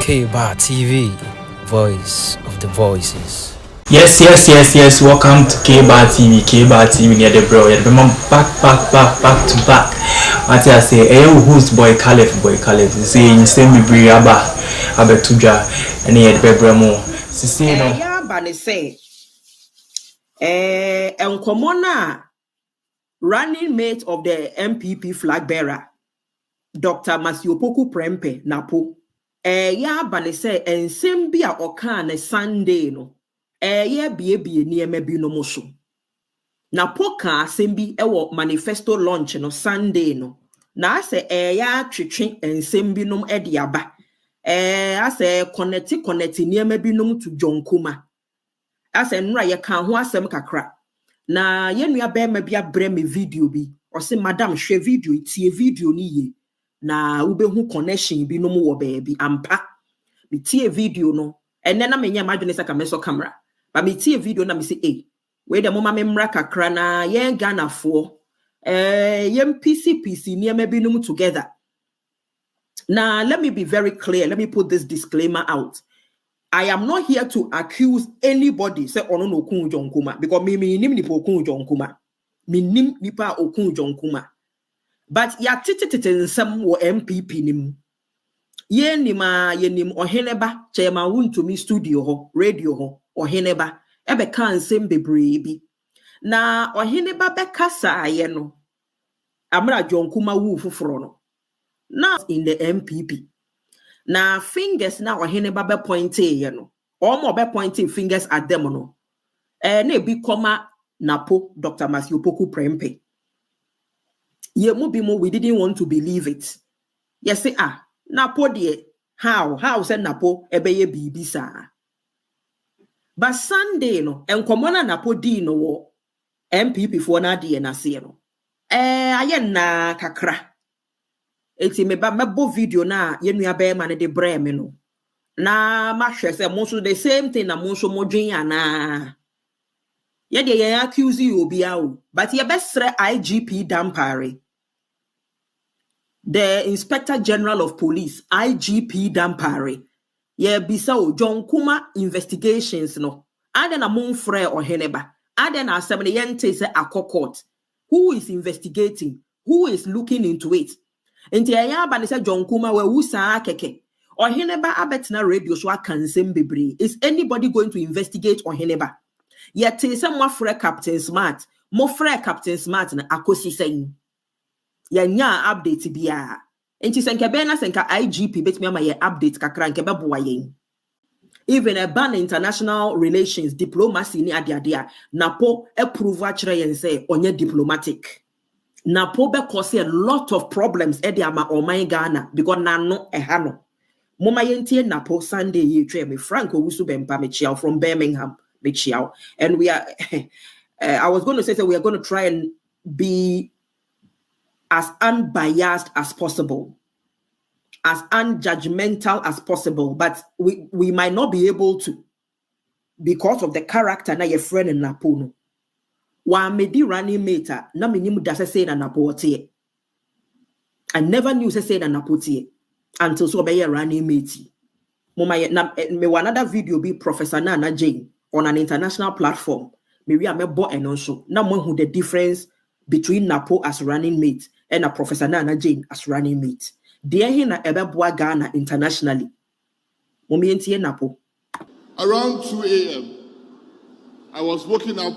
K-Bar TV, voice of the voices. Yes. Welcome to K-Bar TV. K-Bar TV near the bro. Yeah, back to back. What I say, who's boy Caliph? Say, same me bring Abetuja, and he had Bebramo. See, no. Yeah, but they say, Nkomona, running mate of the MPP flag bearer, Dr. Masiopoku Prempe, Napo. Yeah, but they say, and same be a okan Sunday, no. Yeah, be near maybe no motion. Napo ka sembi ewo manifesto launch no Sunday no. Na say ya twetwe ensembi nom ediaba. I say connect near maybe nom to John Kumah. I say nra ye kan ho asem kakra. Na ye nua be ma bia bre me video bi. O say madam hwe video tie video ni ye. Na ubehu connection bi nom wo baabi ampa. Me tie video no. Enne na menya madwene saka meso camera. But me tie video na me say we the mama memra kakra na yen Ghana for yen PC near maybe no together. Now let me be very clear. Let me put this disclaimer out. I am not here to accuse anybody say ono no kun John Kumah because me nim nipa okun John Kumah. Me nim nipa okun John Kumah. But ya nsem wo MPP nim. Ye nima ye nim oheneba chema wuntumi studio ho radio ho oheneba ebe kan nsem bebree bi. Na oheneba bekasa aye no. Amra John Kumah wu fuforo no. Now in the MPP. Na fingers na oheneba be pointing ye no. Omo be pointing fingers at them no. Ne bi koma Napo Dr. Masiopoku Prempe. Ye mo bi mo we didn't want to believe it. Yes say Napo de how said Napo ebeye bibi sa. But Sunday no enkomona Napo di no wo MPP for na de na se no. Aye na kakra. Eti me ba mebo video na ye nua be ma ne de bre me no. Na ma hwe se mo so the same thing na mo so mo dwen ana. Ye de ye accuse you obi awo, but ye besre IGP Dampare. The Inspector General of Police, IGP Dampare, ye bisa John Kumah investigations no. Aden among frere or heneba. Aden assembly yente se court. Who is investigating? Who is looking into it? Enti ya ba say John Kumah we wusa keke. Or heneba abetina radio so akansem bebre. Is anybody going to investigate or heneba? Yet say mo frere Captain Smart, mo frere Captain Smart na akosi saying. Nya update biya. Enti senke be na senka IGP betimi ama ye update kakra nke beboa yen. Even a ban international relations diplomacy ni adia Napo approve akire yen say onye diplomatic. Napo be cause a lot of problems e dey ama oman Ghana because nano eha no. Moma yentie Napo Sunday ye twa me Franco Wusu Bempa me chiao from Birmingham me chiao. And we are I was going to say we are going to try and be as unbiased as possible, as unjudgmental as possible, but we might not be able to because of the character na your friend in Napo no. Wa medi running mate na minim da say na Napo tie. I never knew say na Napo tie until so be running mate. Moma me another video be Professor Nana Jane on an international platform. Me we am bo enonso na mo hu the difference between Napo as running mate and a Professor Nana Jane as running mate. Dear hina ebeboa Ghana internationally. Momientie Napo. Around 2 a.m., I was woken up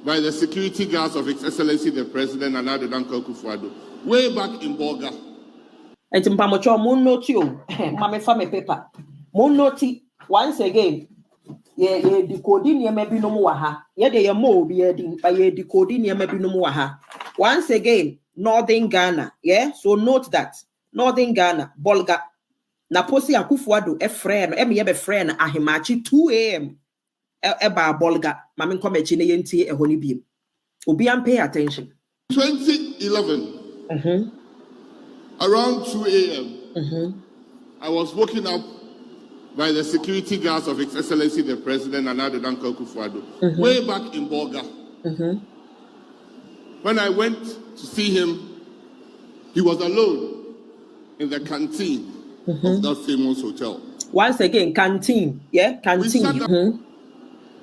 by the security guards of His Excellency the President Nana Danko Akufo-Addo, way back in Bolga. And Mpamocho mon noti o. Mame fa me paper. Mon noti once again. Ye decoding ye maybe no more ha. Ye de ye mo be ye decoding ye maybe no more ha. Once again, Northern Ghana. Yeah, so note that. Northern Ghana, Bolga. Naposi Akufo-Addo e friend, me be friend ahimachi 2 a.m. Eba Bolga. Mame come chine yenti e honi biem. Obi am pay attention. 2011. Around 2 a.m. I was woken up by the security guards of His Excellency the President Nana Danko Akufo-Addo, way back in Bolga. When I went to see him, he was alone in the canteen of that famous hotel. Once again, canteen. Yeah, canteen.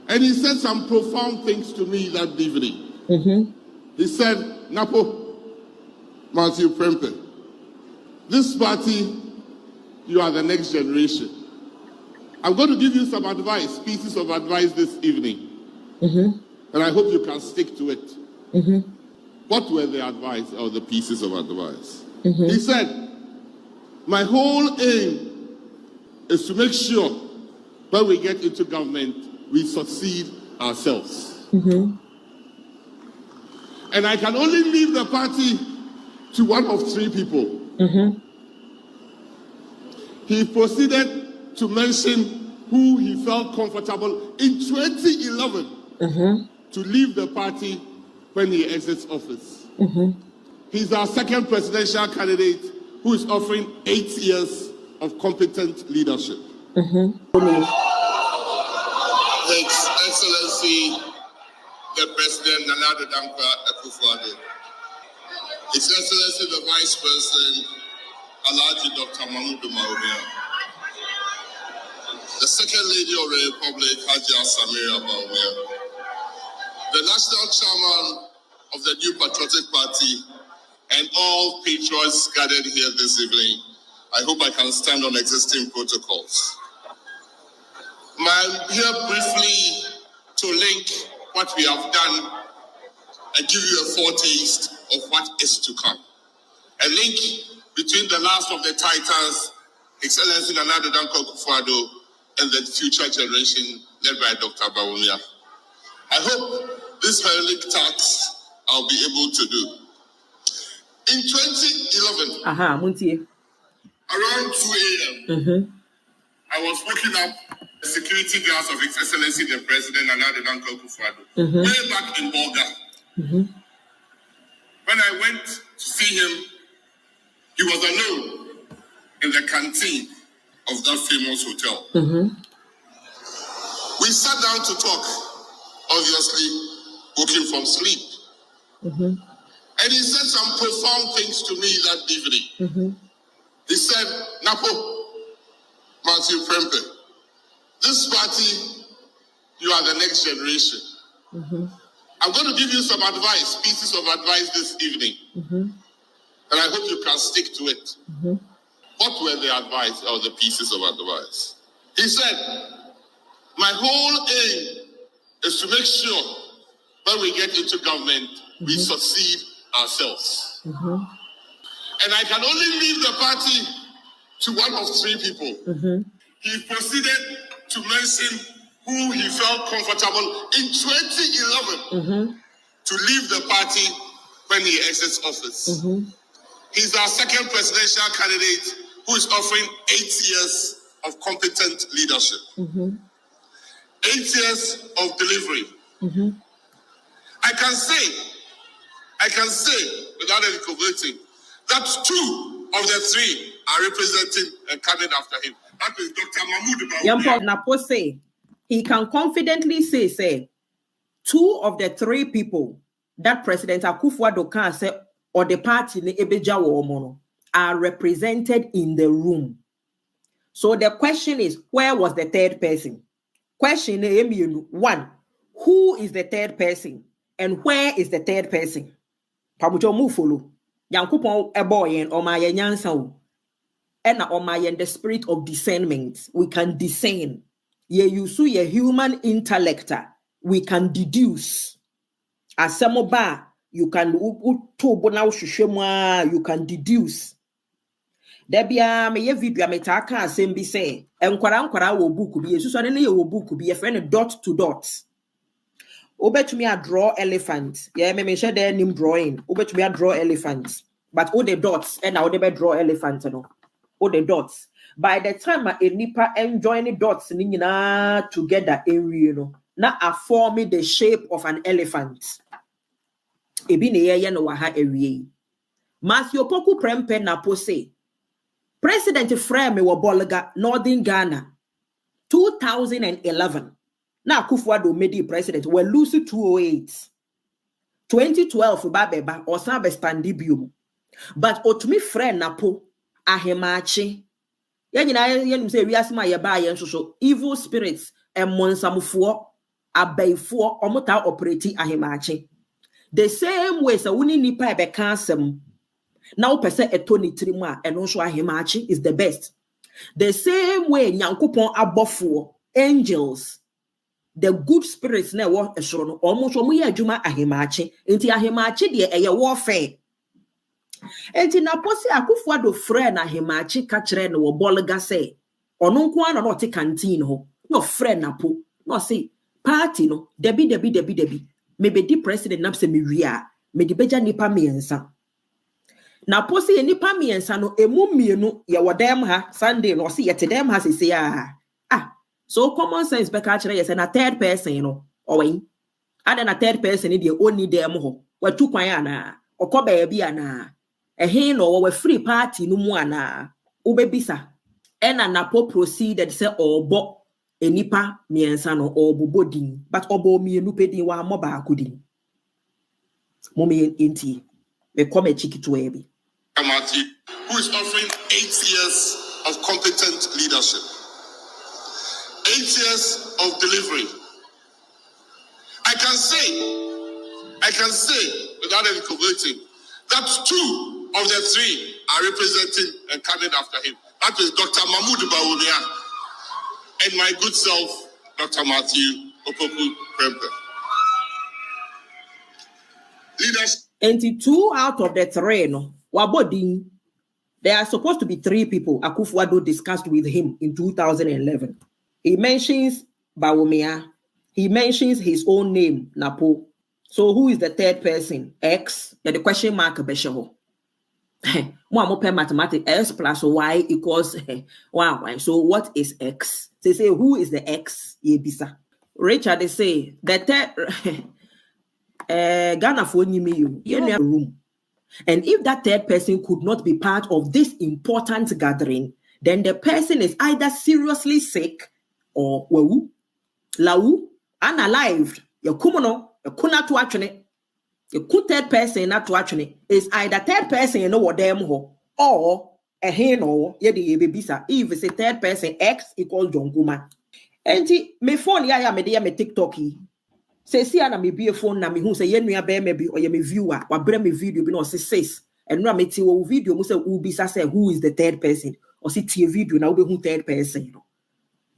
And he said some profound things to me that evening. He said, Napo, Matthew Prempe, this party, you are the next generation. I'm going to give you some advice, pieces of advice this evening. And I hope you can stick to it. What were the advice or the pieces of advice? He said, my whole aim is to make sure when we get into government, we succeed ourselves. And I can only leave the party to one of three people. He proceeded to mention who he felt comfortable in 2011 to leave the party when he exits office. He's our second presidential candidate who is offering 8 years of competent leadership. His Excellency, the President Nana Addo Dankwa Akufo-Addo, His Excellency, the Vice President Alhaji Dr. Mahmoud Bawumia, the Second Lady of the Republic Hajia Samira Bawumia, the National Chairman of the New Patriotic Party, and all patriots gathered here this evening. I hope I can stand on existing protocols. I'm here briefly to link what we have done and give you a foretaste of what is to come. A link between the last of the titans, Excellency Nana Addo Dankwa Akufo-Addo, and the future generation led by Dr. Bawumia. I hope this very link task I'll be able to do. In 2011, around 2 a.m., I was waking up the security guards of His Excellency the President Nana Addo Dankwa Akufo-Addo, way back in Bolga. When I went to see him, he was alone in the canteen of that famous hotel. We sat down to talk, obviously woken from sleep. And he said some profound things to me that evening. He said, Napo, Matthew Prempe, this party, you are the next generation. I'm going to give you some advice, pieces of advice this evening. And I hope you can stick to it. What were the advice or the pieces of advice? He said, my whole aim is to make sure when we get into government, we succeed ourselves. And I can only leave the party to one of three people. He proceeded to mention who he felt comfortable in 2011 to leave the party when he exits office. He's our second presidential candidate who is offering 8 years of competent leadership. 8 years of delivery. I can say without any converting that 2 of the 3 are representing and coming after him. That is Dr. Mahmoud Bawumia. Napo say he can confidently say 2 of the 3 people that President Akufo-Addo can say or the party in Ebeja Womono are represented in the room. So the question is, where was the third person? Question 1, who is the third person? And where is the third person? Pamujo mu follow. Yankupon eboyen or my nyansa. And on the spirit of discernment, we can discern. Ye yusu ye human intellect, we can deduce. As samoba, you can you can deduce. Debia me ye video metaka asembi say, enkwara wo book bi so ne ye wo book bi ye friend dot to dot. Obetumi a draw elephant. Yeah, me share there name drawing. Obetumi a draw elephant. But all the dots and now they be draw elephant no. All the dots. By the time a nipa enjoy the dots together area no, na a forming the shape of an elephant. Ebi ne ye no wa ha area. Matthew Poku Prempe Napo say President Frame wa Bolga Northern Ghana 2011. Na Akufo-Addo made the president we lose 208. 2012 babeba osan be standi biom. But otumi friend Napo ahemachi Yen say we asma ye ba yen so evil spirits and monsamufuo abaifo omota operate ahemache. The same way so wuni nipa ebe kansem now person etoni tirimu and also ahemache is the best. The same way nyankopon abofo angels the good spirits na wo esoro no almost omo ye adwuma ahemache enti ahemache de eye warfare enti Napo si akufo ado frɛ na ahemache ka kire no wo bolga say ono nko ana no te canteen ho no frɛ Napo no say party no debi me be di president napse me wia me di beja nipa miensa Napo si nipa miensa no emu mienu ye wodem ha Sunday no si yete dem ha sese so common sense be ka kire yes na third person no owen ada na third person dey only dem ho watu kwan ana okoba bia na ehe no wo free party no mu ana ubebisa ena Napo proceeded say obo enipa miensa no obobo din but obo mienu pedin wa mo ba akudin momi enti me come chiki to ebi who is offering 8 years of competent leadership, 8 years of delivery. I can say without any correcting that 2 of the 3 are representing and coming after him. That is Dr. Mahmoud Bawumia and my good self, Dr. Matthew Opoku Prempeh. Leaders. 2 out of the 3 no wabodin. There are supposed to be 3 people Akufo-Addo discussed with him in 2011. He mentions Bawumia. He mentions his own name, Napo. So who is the third person? X. The question mark besheho. Mo mathematics S plus Y equals Y. So what is X? They say who is the X? Yebisa. Richard they say the third Ghana for you in a room. And if that third person could not be part of this important gathering, then the person is either seriously sick or lau, unalived. Your kumono, your kuna to actually, your third person not to actually is either third person you know what them ho or a hen or yedi bisa. If it's a third person, X equals John Kumah. And me phone ya me dey me TikTok. Say see na me be a phone na me hu say ye nua be me bi or ye me viewer wa bre me video bi no say says and no me ti wo video mo say who be say who is the third person or see tie video na wo be hu third person no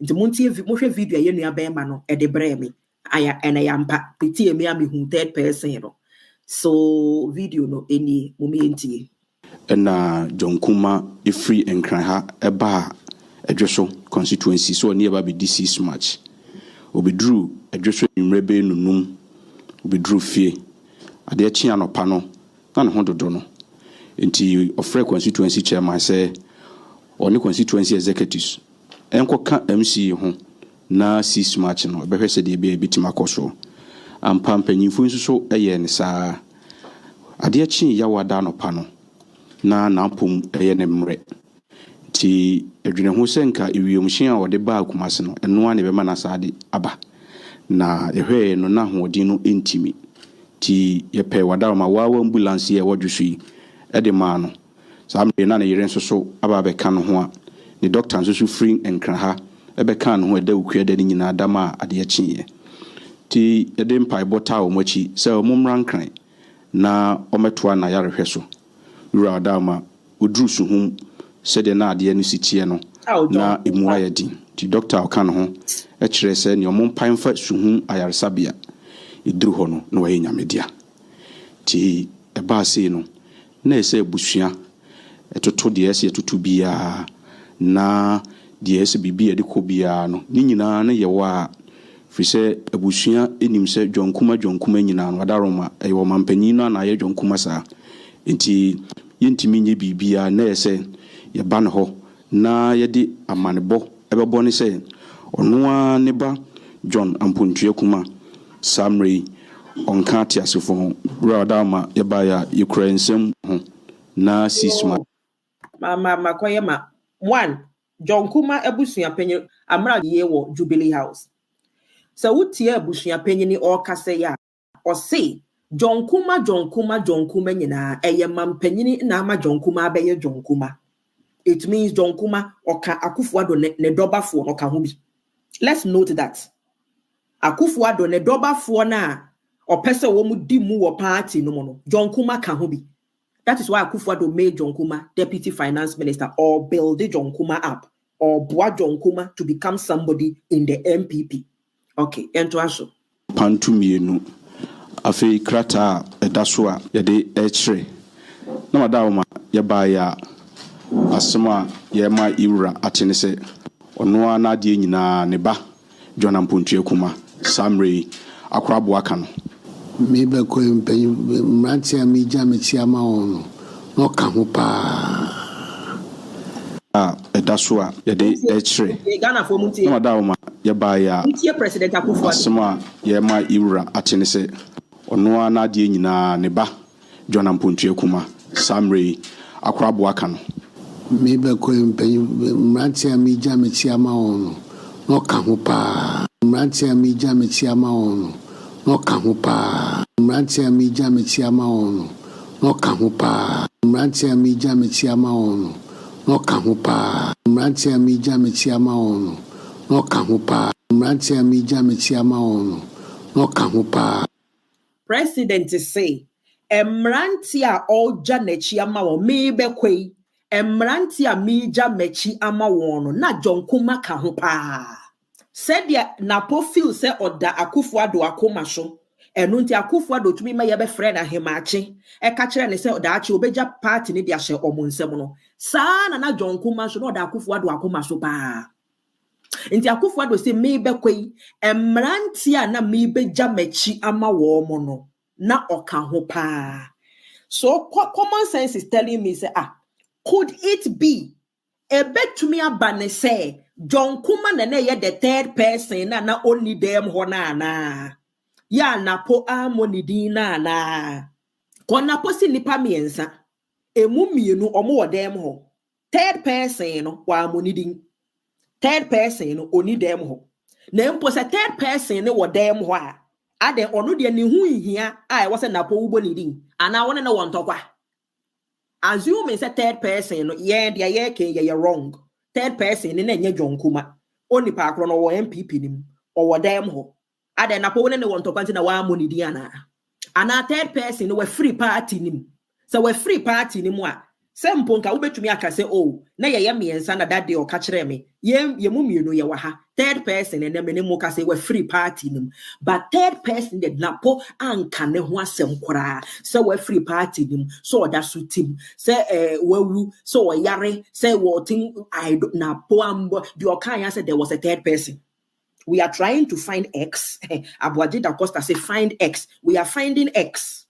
nti mo tie mo hwe video ye nua be ma no e de bre me aya ena ya mpa tie me am hu third person no so video no eni mo me ntie na John Kumah free enkran ha eba adweso constituency so ne eba be this match obedru adweso nwrebe nunum obedru fie ade achi anopa no na ne ho dodo no enti ofre constituency chairman say oni constituency executives enkoka MC ho na 6 match no behwe se de be bitima koso ampa mpanyimfo nsuso eye ne saa ade achi yawada anopa no na napom eye ne mre ti edwene ho senka ewiomhye a wode ba akumase no eno a ne be mana saade aba na ehwe no na hoodin no intimi ti yepe wada ma wawa ambulance ye wodwusu ede ma no sambe na ne yere nsoso aba be ka no ho a ne doctor nsoso free enkran ha ebe ka no ho eda ukua da ni nyina adama ade achiye ti ede mpai bota o machi se omumra nkran na ometoa na yarehwe so wura adama odrusu hum sede na ade anu sitie no na emu ayedi ti doctor oka no ho e kire se ne omumpan fa suhum ayaresabia idru ho no na waye nyamedia ti eba se no na ese busua etoto de ese etoto bia na de ese bibia de ko bia no ni nyina na ye wa fise abusua enim se John Kumah nyina no adaroma e wo mampanyin no na ye John Kumah sa enti yentimi nye bibia na ese ye ban ho na ye de amanebo ebebo ne se ono ne ba John Ampontue Kumah Samri onka ti asefo radama ye ba ya Ukrainsem ho na sisma makoye ma 1 John Kumah abusua panyin amra ye wo Jubilee House so wutie abusua panyin ni okase ya o say John Kumah nyina eye mampanyin na ama John Kumah abaye John Kumah it means John Kumah or Akufo-Addo ne dobafo no ka ho bi. Let's note that. Akufo-Addo ne dobafo na or person wo mu di mu wo party no mo no. John Kumah ka ho bi. That is why Akufo-Addo made John Kumah deputy finance minister or build John Kumah up or boa John Kumah to become somebody in the MPP. Okay, ento aso. Pantu mienu afei krata edaswa yede echre na madawma yeba ya asema yema iwura atene se ono na de nyina ne ba John Ampontua Kumah Samre akrabo aka no mebe ko mpanyi mranti amija metia ma ono no ka ho pa edaswa yede echre Ghana for muntie na madawma yeba ya president Akufo-Addo asema yema iwura atene se ono na de nyina ne ba John Ampontua Kumah Samre akrabo aka no mebe ko mpanyi mranti amija metia ma ono no ka ho pa mranti amija metia ma ono no ka ho pa mranti amija metia ma ono no ka ho pa mranti amija metia ma ono no ka ho pa mranti amija metia ma ono no ka ho pa mranti amija metia ma ono no ka ho pa. President say emranti a oja nechi ama wo mebe kwei emranti a mija mechi ama wo no na John Kumah ka ho pa. Said ya Napo feel say oda Akufo-Addo akoma so enu nti Akufo-Addo tumi ma ye be friend ahemache e ka kire ne say oda achi obeja party ne dia hye omunsem no sa na John Kumah so no oda Akufo-Addo akoma so pa. Nti Akufo-Addo say mebe kwei emranti a na mebeja mechi ama wo mo no na oka ho pa. So common sense is telling me say could it be ebetumi abane say John Kumah na ye the third person na only them ho na ya Napo amonidi na ko Napo si nipa miensa emu mienu omo wo dem ho third person no wa amonidi third person no oni dem ho na mpo se third person ne wo dem ho a ade ono de ne hu hia a e wo se Napo ubo ni din ana wona na won tokwa assuming say third person no ye dia ye ke ye wrong third person na nye John Kumah oni pa akro no wo MPP nim o wo dem ho ade Napo wona ne won tokwa nti na wa amoni di ana third person no we free party nim so we free party nim a sempo nka ubetumi aka say na ye miensa na that day o ka kire me ye mu mienu ye wa ha third person na me ne mu ka say we free party nim but third person the Napo anka ne ho asem kora say we free party nim so that suitim say wawu so yare say what thing I Napo ambo the okan say there was a third person. We are trying to find X. Abuaji da Costa say find X. We are finding X.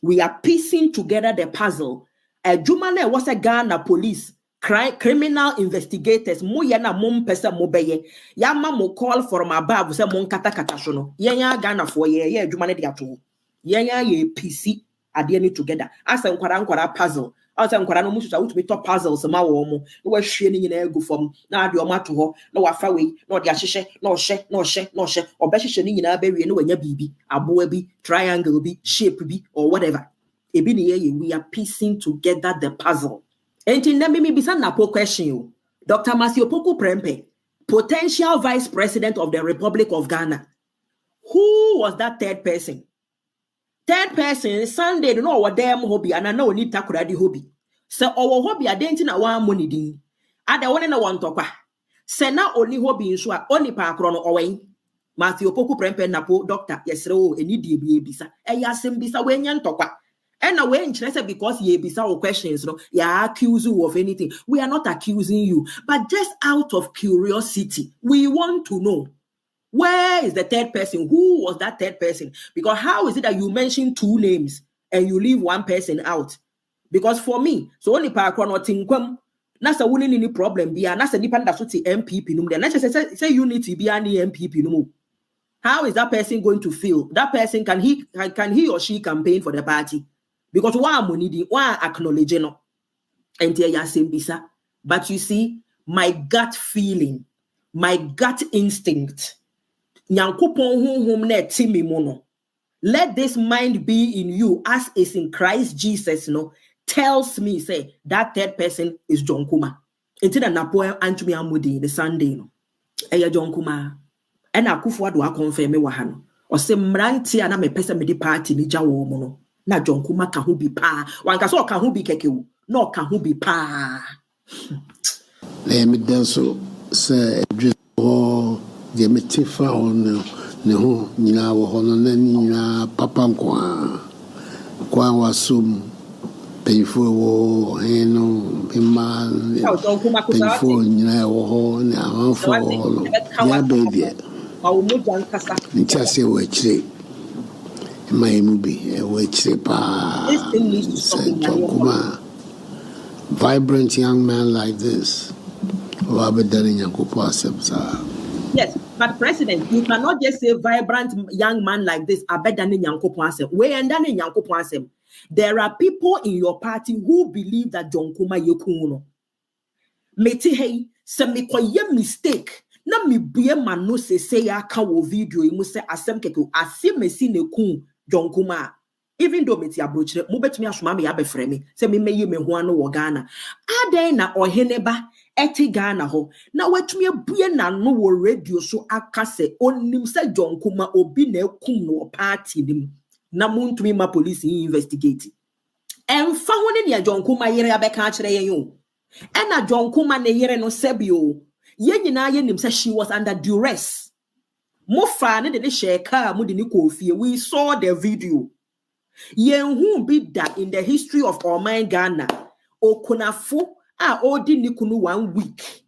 We are piecing together the puzzle. Jumane was a Ghana police, criminal investigators, mo yana mom pesa mo beye. Yama mo call from above, say mon kata kata shono. Yenya Ghana for ye Jumane diato. Yenya ye PC adieni together. Asa nkwara puzzle. Asa nkwara no musu to be top puzzles ma wo mo. No we hwe ni nyina egu fam. Na ade o mato ho, na wa fa we, na ode ahyehye, na ohye. Obehye ni nyina ba wie no wanya bibi, aboa bi, triangle bi, shape bi or whatever. We are piecing together the puzzle. And in let me bisa Napo question you. Dr. Masio Prempeh, potential vice president of the Republic of Ghana. Who was that third person? Third person, Sunday, no what damn hobby, and I know need takuradi hobby. So our hobby identity na one money din. Ada one na one topa. Se na only hobby insua only pa krono away. Masio Prempeh Napo doctor, yes, any DB bisa. Yasem bisa wenyan topa. And away in China because ye be some questions, no, ya accuse you of anything. We are not accusing you, but just out of curiosity, we want to know where is the third person? Who was that third person? Because how is it that you mention two names and you leave one person out? Because for me, so only pa or tinkwam, nasa winning any problem be and nasa depend that's what the MPP num then say unity be any MPP num. How is that person going to feel? That person can he or she campaign for the party? Because one money, one acknowledge no, and bisa. But you see, my gut feeling, my gut instinct, let this mind be in you as is in Christ Jesus, no, tells me, say, that third person is John Kumah. Enti na Napo antumi amudi the Sunday no. Eya John Kumah. Ena Akufo-Addo akonfirm wa ha no. Ose mranti ana mepese me di party ni gya wo mo no. Na John Kumah ka ho bi pa. Wanka so ka ho bi keke wo. Na ka ho bi pa. Le me danso se adwo de metifa on ne ho nyina wo ho no na nyina papa kwa wasum payfo wo heno bima payfo nyina wo ho ne amanfo no ya baby Awo mo jankasa. ntia se wo akire my movie wo akire pa Kumah, vibrant young man like this. Yes, but President, you cannot just say vibrant young man like this. There are people in your party who believe that John Kumah yekuno. Meti hey, se me koye mistake. Na mi biye mano se ya kawo video imu se asem keko asi mesi ne kun John Kumah. Even though meti abrochire, mu betumi asoma me ya befre me se me meyi me ho ano wo Ghana. Aden na oheneba eti Ghana ho. Na wetumi abue na no wo radio so aka se onim se John Kumah obi na ekum no party nim. Na muntumi ma police investigate. Emfa ho ne ne John Kumah yere abeka akire yen yo. Ena John Kumah ne yere no sebio. Ye nyina ye nim say she was under duress. Mo fa ne de share car mo de ni kofie. We saw the video. Ye who be that in the history of our mind Ghana. Okunafo odi ni kunu 1 week.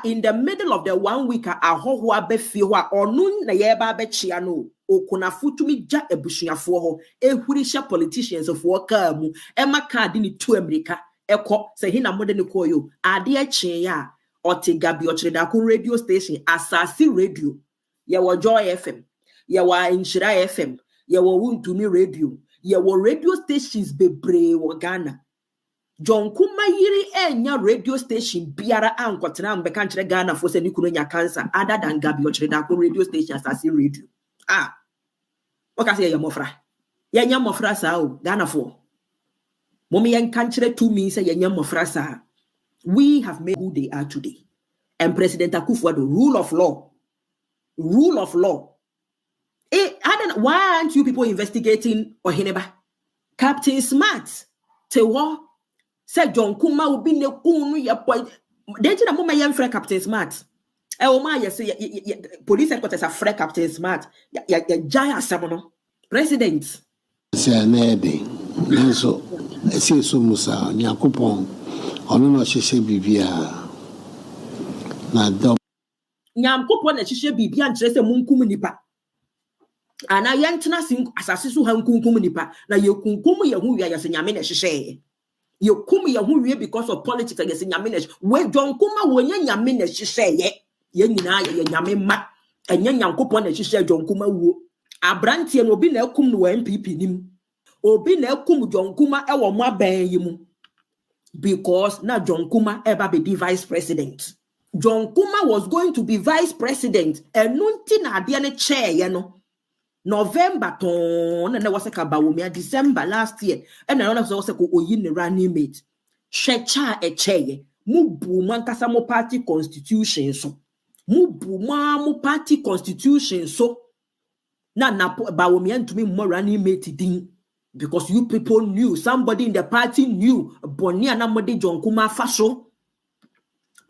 In the middle of the 1 week ahoho abefi ho onu na ye ba bechia no. Okunafo tumi ja ebusuafo ho ehurisha politicians of waka mu ema card ni to America eko se hina mode ni koyo ade eche ya otigabi ochireda ku radio station asasi radio ye wo Joy FM ye wo Inshira FM ye wo Wuntumi radio ye wo radio stations bebre wo Ghana. John Kumah yiri enya radio station biara ankotena mbeka nkyere Ghana fo se ni kunu nya cancer other than Gabi ochireda ku radio station asasi radio. What say mofra? Yenya mofra sa o Ghana fo. Momi yen kanchire to me say yenya mofra sa. We have made who they are today. And President Akufo-Addo, rule of law. Rule of law. Why aren't you people investigating Oheneba? Captain Smart. Tewa. Said John Kumah will be ne kunu ya point. Didn't you know my young friend Captain Smart? Police headquarters are fresh Captain Smart. Ya jaya samono. President. Say nede. So say so musa nyakopon. Ono no hihye bibia. Na do. Nyakopon na hihye bibia nkyere se munkum nipa. Ana yentena sin asase so hankunkum nipa. Na yekunkum ye hu ya se nyame na hihye. Yekum ye hu wie because of politics ya se nyame na. We John Kumah wonya nyame na hihye ye. Ye nyina ye nyame ma enye Nyankopon na hihye John Kumah wuo abrantie no obi na ekum no MPP nim obi na ekum John Kumah e wo mo aban yi mu because na John Kumah eba be vice president. John Kumah was going to be vice president enunti na ade ne chair ye no November ton na was ka bawomia December last year and na was ko oyi ne running mate shecha e chair mu bu man kasa mo party constitution so mu party constitution so na Napo bawomia ntumi mo running mate din because you people knew somebody in the party knew Bonia na mode John Kumah faso.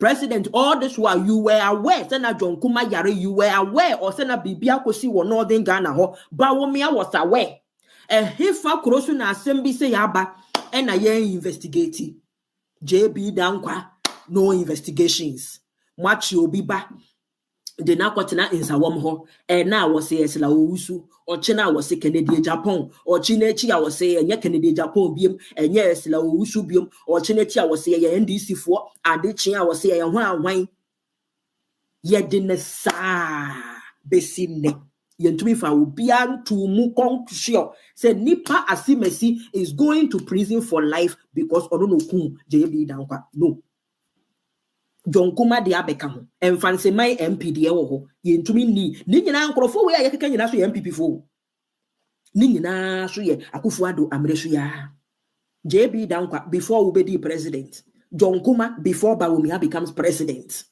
President, all this while you were aware, Sena John Kumah yare, you were aware, or Sena Bibia Kosi were Northern Ghana ho, Bawomia was aware. And Hifa Krosu na Assembly say yaba, and I investigating. JB Dankwa, no investigations. Machi Obiba. The Nakotena in Sawamho, and now was say Sla Usu, or China was say Canadian Japan, or Chinechi I was say, and yet Canadian Japan beam, and yes, La Usu beam, or Chinechi I was say, NDC4, and the China was say, and wine. Yet didn't sa besine. Yentumi fa ubian to mukong sure. Said Nipa Asimesi is going to prison for life because Ononokum JB Dankwa. No. John Kumah de abeka ho emfanse mai MP de wo ho yentumi ni nyina nkrofo we ayekeka nyina so MPP fo ni nyina so ye Akufo-Addo amre so ya JB Dankwa before we be the president John Kumah before Bawumia becomes president.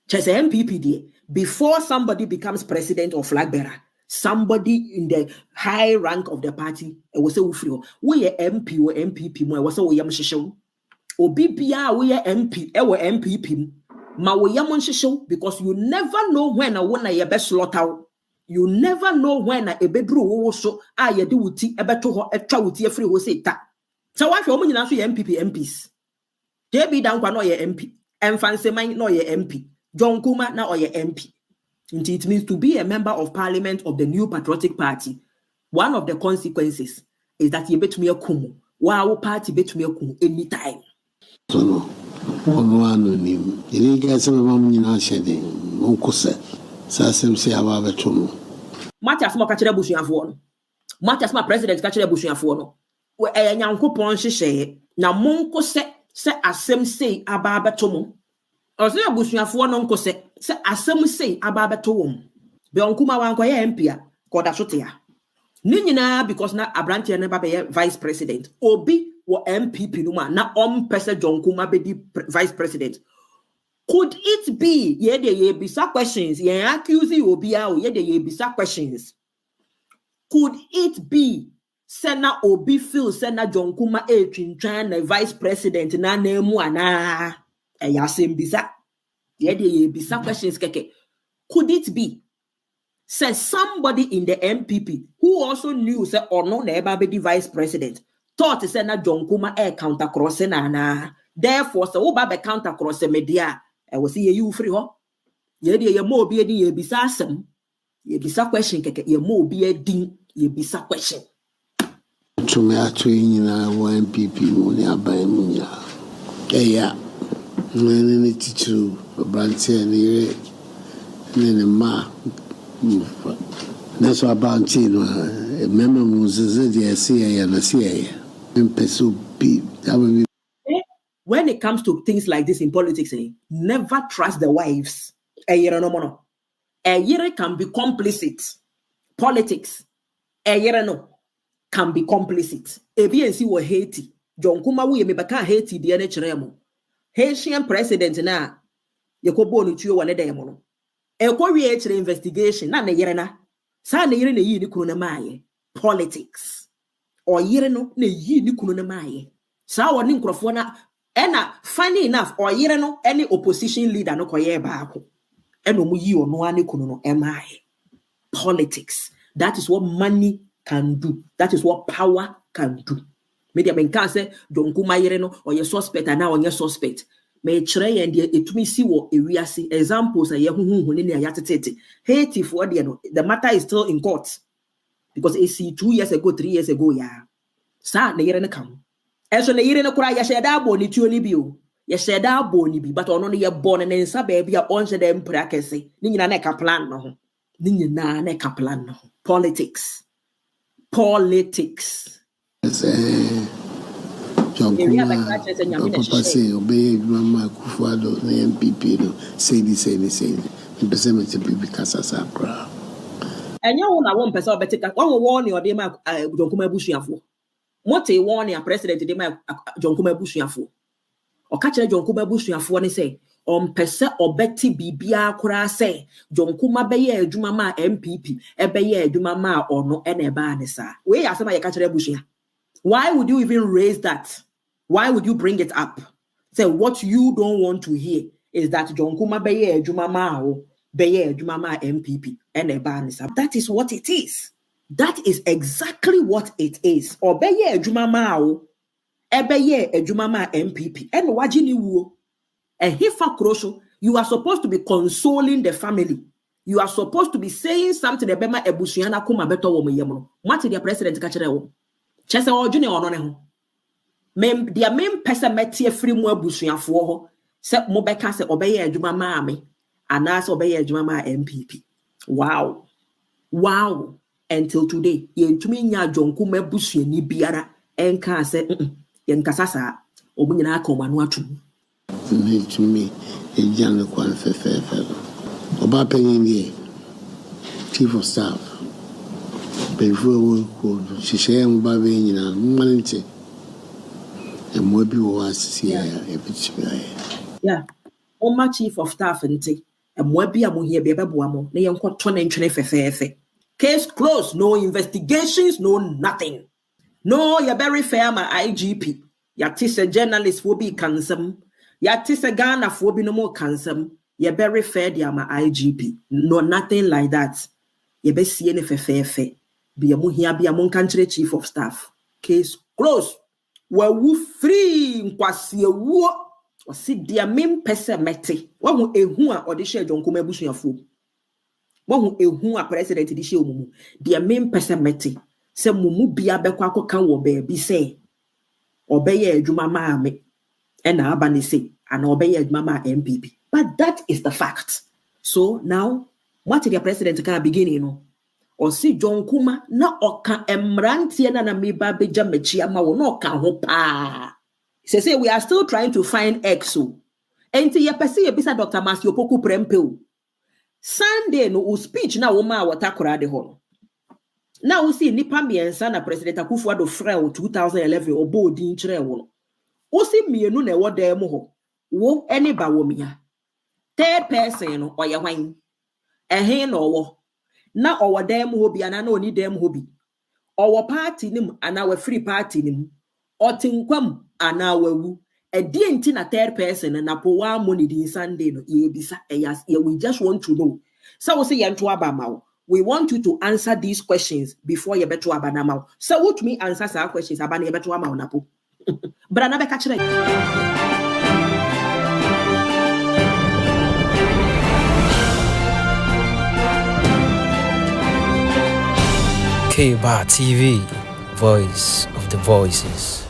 Just MPP there. Before somebody becomes president or flag bearer, somebody in the high rank of the party, it was a ufrio. We MP or MPP, was a yam show. Obibia, we MP, our MPP. Ma we yam show because you never know when a one a best slaughter. You never know when a bedroom also I do with a better a trouty free was it. So why for me answer MPP MPs? JB down no ye MP, and fancy mine no ye MP. John Kumah now or ye MP. It means to be a member of parliament of the New Patriotic Party. One of the consequences is that you bet me a kumu. Wow, party bet me a kumu anytime. So no, one name. You didn't get some of my shedding. Uncle said, Sassam say about the tunnel. Matthias ma catch a bush and for no. Matthias ma president catch a bush and for no. Where a young coupon she now monko se asem say about the tunnel. Or say a bush and for no se asem say about the tunnel. Be on Kumah wan kwa MP called Asotea. Ninyina because na Abrantia never be vice president. Obi wo MPP numa na person John Kumah be the vice president. Could it be ye bisa questions? Ye accuse Obi a ye bisa questions. Could it be Sena Obi feel Sena John Kumah twintwan vice president na nemu ana yasem bisa ye bisa questions keke. Could it be says somebody in the MPP who also knew say or no never be the vice president thought say na John Kumah counter crossing na therefore so oba be counter cross media I was see you free ho ye mo bi ye bisa asem ye bisa question keke ye mo bi din ye bisa question to me actually na MPP mo ni aban mu nya yeah ni teacher branche ni ma that's what about you know memories the see and see when it comes to things like this in politics, never trust the wives. A year can be complicit. Politics, a year can be complicit. ABNC were Haiti. John Kumah we me baka Haiti the NHRM. Haitian president na Yakobo Nuchio one demono. A query investigation, na yerena. Sa na yere na yi ni kunu na maye. Politics. Or yere no na yi ni kunu na maye. Sa woni nkrofo na ena funny enough or yere no any opposition leader no koye baako. Eno mu yi ono ani kunu no emaye. Politics. That is what money can do. That is what power can do. Media men can say John Kumah yere no or your suspect and now on your suspect. Me chere and etumi si wo ewiase examples a ye huhu ni na yatetete Haiti for the matter is still in court because AC 2 years ago 3 years ago sa na yere ne kam eso na yere ne kura ya sheda abo ni tuo ni bio ya sheda abo ni bi but ono ne ye born ne nsa ba bia on sheda mpra kese ni nyina na ka plan no ho ni nyina na ka plan no ho politics John Kumah, Papa say, obey Mama Kufuado, the MPP, say this. The percentage of people Casasa crowd. And you won't person better. One will warn you, John Kumah Bushiafo. What a warning, President John Kumah Bushiafo. Or catch John Kumah Bushiafo and say, person or Betty Bibia Kura say, John Kumah Baye Jumama MPP, Ebeye Jumama or no Enebanesa. Where are some of your catcher Bushia? Why would you even raise that? Why would you bring it up? Say what you don't want to hear is that John Kumah Beye Jumama Beye Jumama MPP and a banisa. That is what it is. That is exactly what it is. Or Beye Jumama Ebeye Jumama MPP and wajini wo. And hifa krosho, you are supposed to be consoling the family. You are supposed to be saying something about Ebusiana Kuma beto wo yemono. What is the president kachere wo? Chese o junior ono ne ho. Their main person metie free mu abusuafo ho. Se mo beka se obeye adwuma ma me. Anas obeye adwuma ma MPP. Wow. Until today, yentumi nya John Kumah abusuani biara enka se yenkasa sa omunyina akoma no atum. Me to me, a young one fellow. Oba penye chief of staff. Before she share Baby in a money. mmoa bi wɔ asisi ebitimi yeah Oma chief of staff nti mmoa bi a mo hia bi bɛboa mo na yɛnkɔ to ne ntwene fɛfɛɛfɛ. Case closed, no investigations, no nothing. No, you're very fair, my IGP. Yatis a journalist will be cansam. Yatis a Ghana for be no more cansam. You're very fair, dear, my IGP. No, nothing like that. You be seeing if a fair. Be a here, be among country chief of staff. Case closed. Well, we free, kwasi a wo. Or sit dear main pesa mete. What will a hua or the share John Kumah bush your food? What will a president the show mumu? Dear main pesa mete. Se mumu bia bekwa akoka wo be say obeye adwuma ma me and abani say and obeye adwuma ma MPP, but that is the fact. So now what the president can begin or see John Kumah na oka emrantie na meba beja mechia ma wo no ka ho pa say we are still trying to find exo enti ye pese ye bisa Dr. Masio Prempeh Sunday no speech na wo ma watakora de ho. Now we see nipa miensa na President Akufo-Addo frɛ 2011 obo din kyerɛ wo no. Wo see mienu na ɛwɔ dan mu hɔ. Wo ene ba wo mia. Third person no ɔyɛ hwan. Ɛhe na ɔwɔ. Na ɔwɔ dan mu hɔ bi ana na oni dan mu hɔ bi. Ɔwɔ party nim ana wa free party nim. Ɔtinkwam ana wawu. Ɛdi enti na third person na po wa money din Sunday no ye bisa ɛyas we just want to know. So we say yɛnto aba ma wo. We want you to answer these questions before you beto abanama. So what me answer our questions abana beto ama Napo. Brana be catch K-Bar TV, voice of the voices.